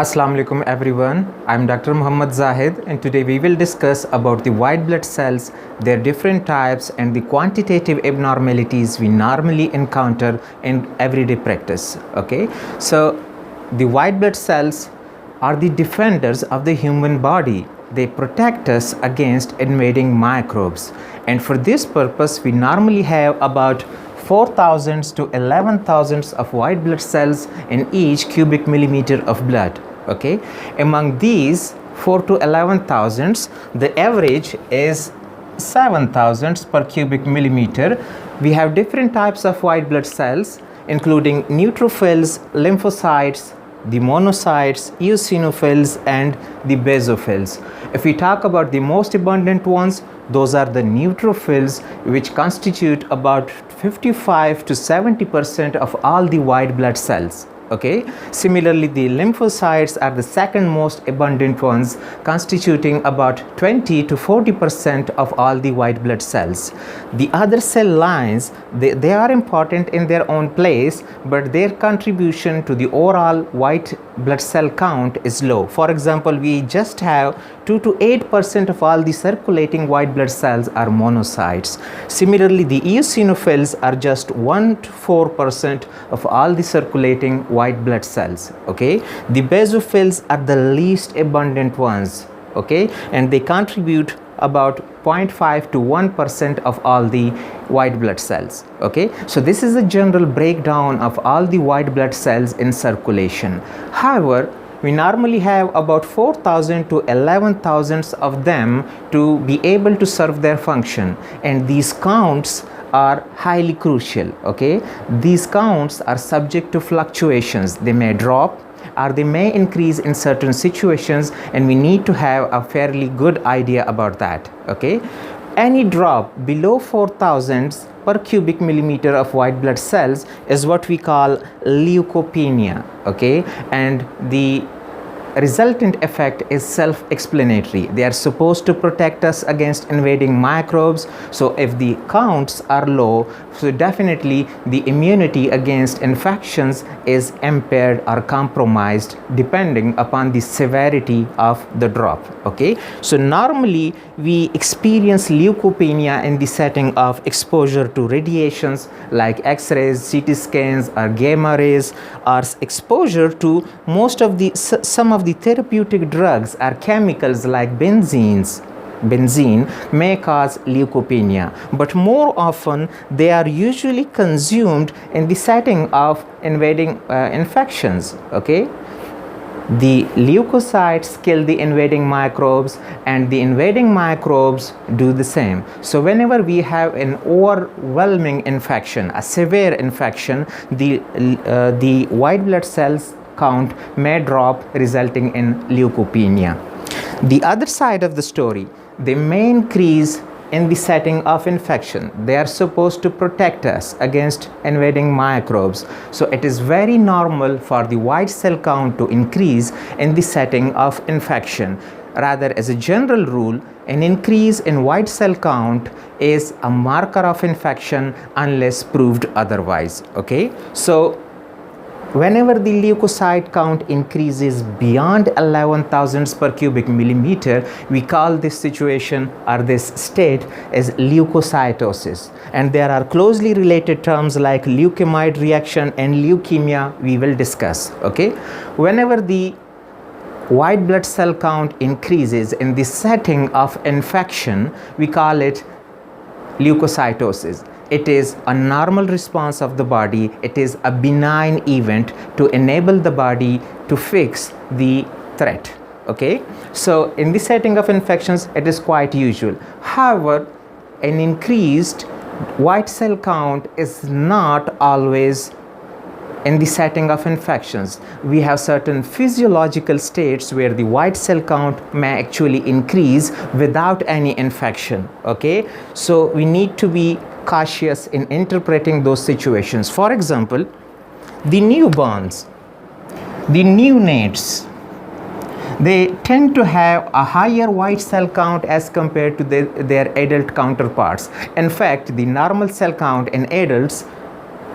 Assalamu alaikum everyone. I'm Dr. Muhammad Zahid and today we will discuss about the white blood cells, their different types and the quantitative abnormalities we normally encounter in everyday practice. Okay, so the white blood cells are the defenders of the human body. They protect us against invading microbes, and for this purpose we normally have about 4,000 to 11,000 of white blood cells in each cubic millimeter of blood. Okay, among these 4 to 11,000, the average is 7,000 per cubic millimeter. We have different types of white blood cells, including neutrophils, lymphocytes, the monocytes, eosinophils, and the basophils. If we talk about the most abundant ones, those are the neutrophils, which constitute about 55 to 70% of all the white blood cells. Okay, similarly the lymphocytes are the second most abundant ones, constituting about 20 to 40% of all the white blood cells. The other cell lines, they are important in their own place, but their contribution to the overall white blood cell count is low. For example, we just have 2 to 8% of all the circulating white blood cells are monocytes. Similarly, the eosinophils are just 1 to 4% of all the circulating white blood cells. Okay, the basophils are the least abundant ones. Okay, and they contribute about 0.5 to 1% of all the white blood cells. Okay, so this is a general breakdown of all the white blood cells in circulation. However, we normally have about 4,000 to 11,000 of them to be able to serve their function, and these counts are highly crucial. Okay, these counts are subject to fluctuations. They may drop or they may increase in certain situations, and we need to have a fairly good idea about that. Okay, any drop below 4,000 per cubic millimeter of white blood cells is what we call leukopenia. Okay, and the resultant effect is self-explanatory. They are supposed to protect us against invading microbes. So if the counts are low, so definitely the immunity against infections is impaired or compromised depending upon the severity of the drop. Okay, so normally we experience leukopenia in the setting of exposure to radiations like X-rays, CT scans, or gamma rays, or exposure to some of the therapeutic drugs or chemicals like benzene may cause leukopenia, but more often they are usually consumed in the setting of invading infections. Okay, the leukocytes kill the invading microbes, and the invading microbes do the same. So whenever we have an overwhelming infection, a severe infection, the white blood cells count may drop, resulting in leukopenia. The other side of the story, they may increase in the setting of infection. They are supposed to protect us against invading microbes. So it is very normal for the white cell count to increase in the setting of infection. Rather, as a general rule, an increase in white cell count is a marker of infection unless proved otherwise. Okay, so whenever the leukocyte count increases beyond 11,000 per cubic millimeter, we call this situation or this state as leukocytosis. And there are closely related terms like leukemioid reaction and leukemia we will discuss. Okay, whenever the white blood cell count increases in the setting of infection, we call it leukocytosis. It is a normal response of the body. It is a benign event to enable the body to fix the threat. Okay, so in the setting of infections, it is quite usual. However, an increased white cell count is not always in the setting of infections. We have certain physiological states where the white cell count may actually increase without any infection. Okay, so we need to be cautious in interpreting those situations. For example, the newborns, the neonates, they tend to have a higher white cell count as compared to their adult counterparts. In fact, the normal cell count in adults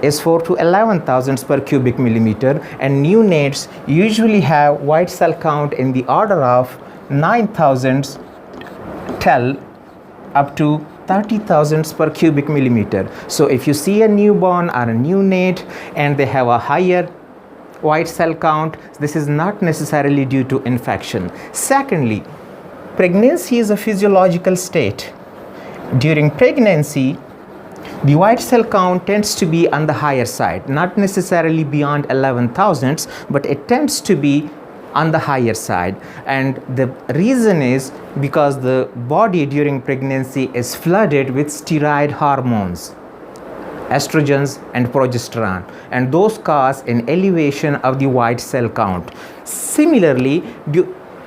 is 4 to 11 thousandths per cubic millimeter, and neonates usually have white cell count in the order of 9 thousandths till up to 30 thousandths per cubic millimeter. So if you see a newborn or a neonate and they have a higher white cell count, this is not necessarily due to infection. Secondly, pregnancy is a physiological state. During pregnancy, the white cell count tends to be on the higher side, not necessarily beyond 11 thousandths, but it tends to be on the higher side. And the reason is because the body during pregnancy is flooded with steroid hormones, estrogens and progesterone, and those cause an elevation of the white cell count. Similarly,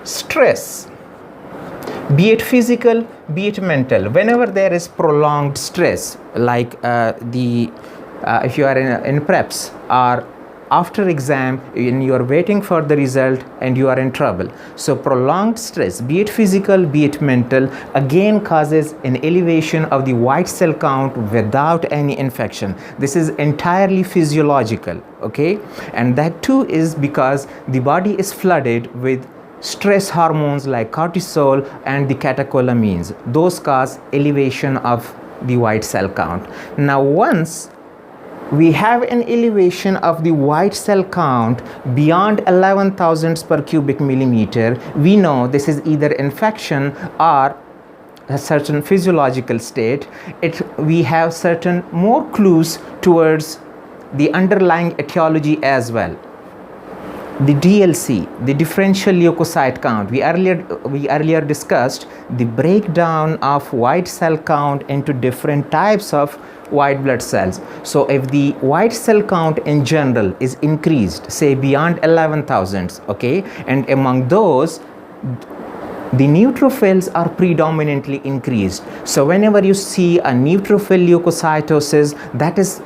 stress, be it physical, be it mental, whenever there is prolonged stress, like if you are in preps or after exam and you are waiting for the result and you are in trouble, so prolonged stress, be it physical, be it mental, again causes an elevation of the white cell count without any infection. This is entirely physiological, okay? And that too is because the body is flooded with stress hormones like cortisol and the catecholamines. Those cause elevation of the white cell count. Now, once we have an elevation of the white cell count beyond 11 thousandths per cubic millimeter, we know this is either infection or a certain physiological state. We have certain more clues towards the underlying etiology as well. The DLC, the differential leukocyte count, we earlier discussed the breakdown of white cell count into different types of white blood cells. So if the white cell count in general is increased, say beyond 11 thousandths, okay, and among those the neutrophils are predominantly increased. So whenever you see a neutrophil leukocytosis, that is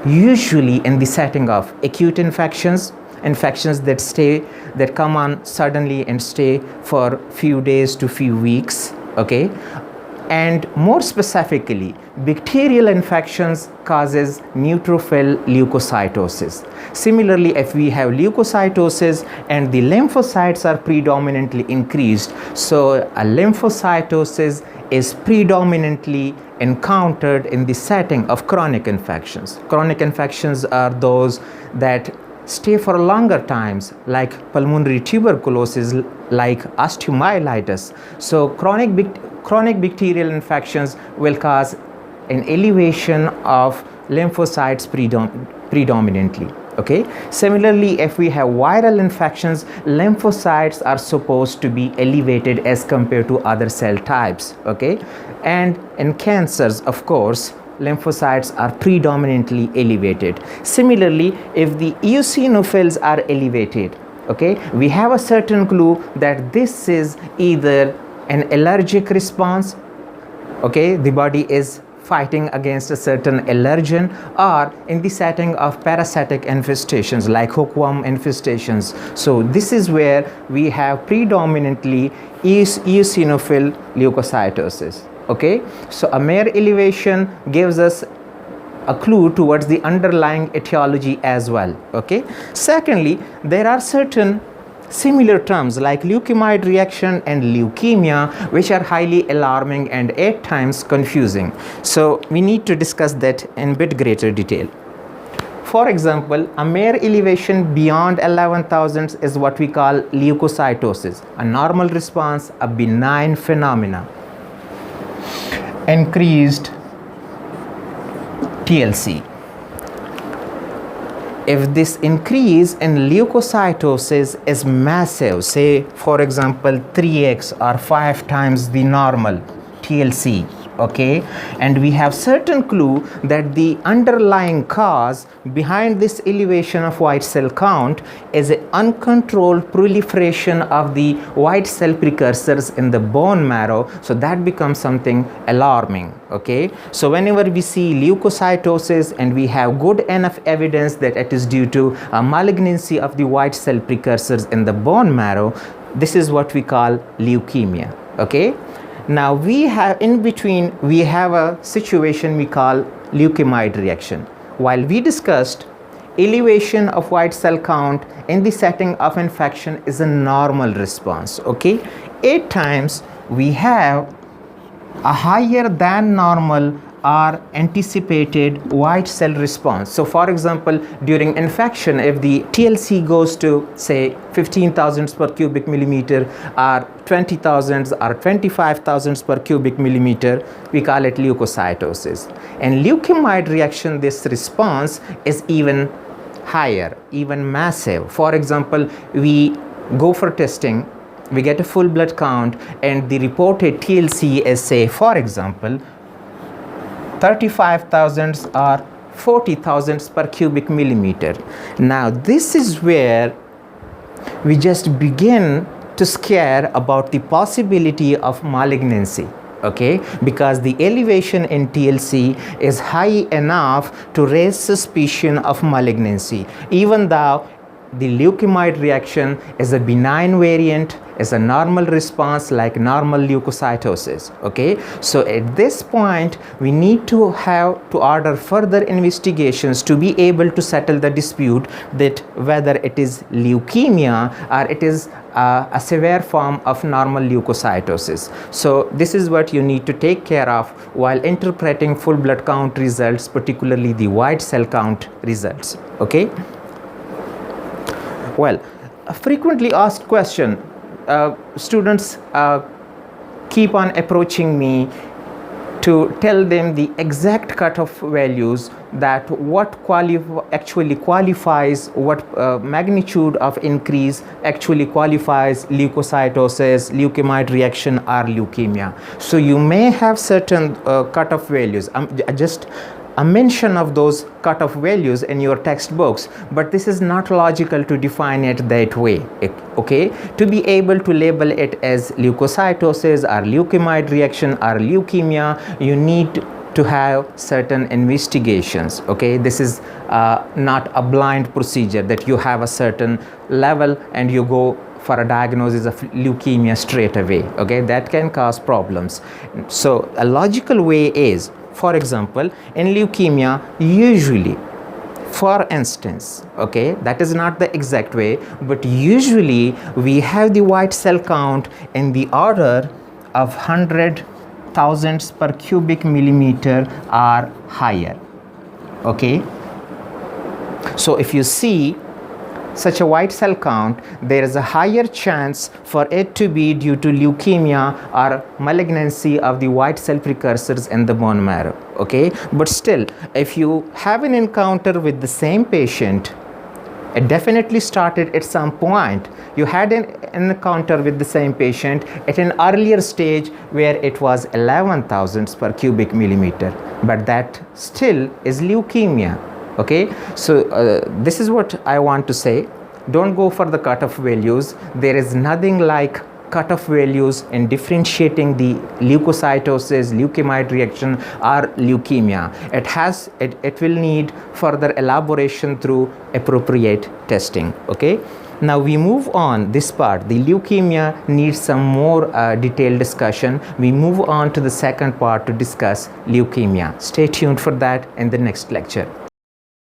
usually in the setting of acute infections that come on suddenly and stay for few days to few weeks, okay? And more specifically, bacterial infections causes neutrophil leukocytosis. Similarly, if we have leukocytosis and the lymphocytes are predominantly increased, so a lymphocytosis is predominantly encountered in the setting of chronic infections. Chronic infections are those that stay for longer times, like pulmonary tuberculosis, like osteomyelitis. So chronic bacterial infections will cause an elevation of lymphocytes predominantly, okay? Similarly, if we have viral infections, lymphocytes are supposed to be elevated as compared to other cell types, okay? And in cancers, of course, lymphocytes are predominantly elevated. Similarly, if the eosinophils are elevated, okay, we have a certain clue that this is either an allergic response, okay, the body is fighting against a certain allergen, or in the setting of parasitic infestations like hookworm infestations. So this is where we have predominantly eosinophil leukocytosis. Okay, so a mere elevation gives us a clue towards the underlying etiology as well. Okay, secondly, there are certain similar terms like leukemioid reaction and leukemia, which are highly alarming and at times confusing. So we need to discuss that in bit greater detail. For example, a mere elevation beyond 11 thousandths is what we call leukocytosis, a normal response, a benign phenomena. Increased TLC. If this increase in leukocytosis is massive, say for example 3x or 5 times the normal TLC, okay, and we have certain clue that the underlying cause behind this elevation of white cell count is an uncontrolled proliferation of the white cell precursors in the bone marrow, so that becomes something alarming. Okay, so whenever we see leukocytosis and we have good enough evidence that it is due to a malignancy of the white cell precursors in the bone marrow, this is what we call leukemia. Okay, now we have in between, we have a situation we call leukemioid reaction. while we discussed elevation of white cell count in the setting of infection is a normal response. Okay, 8 times we have a higher than normal or anticipated white cell response. So for example, during infection, if the TLC goes to say 15,000 per cubic millimeter or 20,000 or 25,000 per cubic millimeter, we call it leukocytosis. And leukemioid reaction, this response is even higher, even massive. For example, we go for testing, we get a full blood count, and the reported TLC is, say, for example, 35,000 or 40,000 per cubic millimeter. Now, this is where we just begin to scare about the possibility of malignancy. Okay, because the elevation in TLC is high enough to raise suspicion of malignancy, even though the leukemioid reaction is a benign variant, is a normal response like normal leukocytosis. Okay, so at this point we need to have to order further investigations to be able to settle the dispute that whether it is leukemia or it is a severe form of normal leukocytosis. So this is what you need to take care of while interpreting full blood count results, particularly the white cell count results. Okay. Well, a frequently asked question, students keep on approaching me to tell them the exact cutoff values, that what actually qualifies, what magnitude of increase actually qualifies leukocytosis, leukemioid reaction or leukemia. So you may have certain cutoff values. Just a mention of those cutoff values in your textbooks, but this is not logical to define it that way. Okay, to be able to label it as leukocytosis or leukemioid reaction or leukemia, you need to have certain investigations. Okay, this is not a blind procedure that you have a certain level and you go for a diagnosis of leukemia straight away. Okay, that can cause problems. So a logical way is, for example, in leukemia, usually, for instance, okay, that is not the exact way, but usually we have the white cell count in the order of 100,000 per cubic millimeter or higher. Okay, so if you see such a white cell count, there is a higher chance for it to be due to leukemia or malignancy of the white cell precursors in the bone marrow. Okay, but still, if you have an encounter with the same patient, it definitely started at some point. You had an encounter with the same patient at an earlier stage where it was 11,000 per cubic millimeter, but that still is leukemia. Okay, so this is what I want to say. Don't go for the cutoff values. There is nothing like cutoff values in differentiating the leukocytosis, leukemioid reaction or leukemia. It will need further elaboration through appropriate testing. Okay, now we move on this part. The leukemia needs some more detailed discussion. We move on to the second part to discuss leukemia. Stay tuned for that in the next lecture.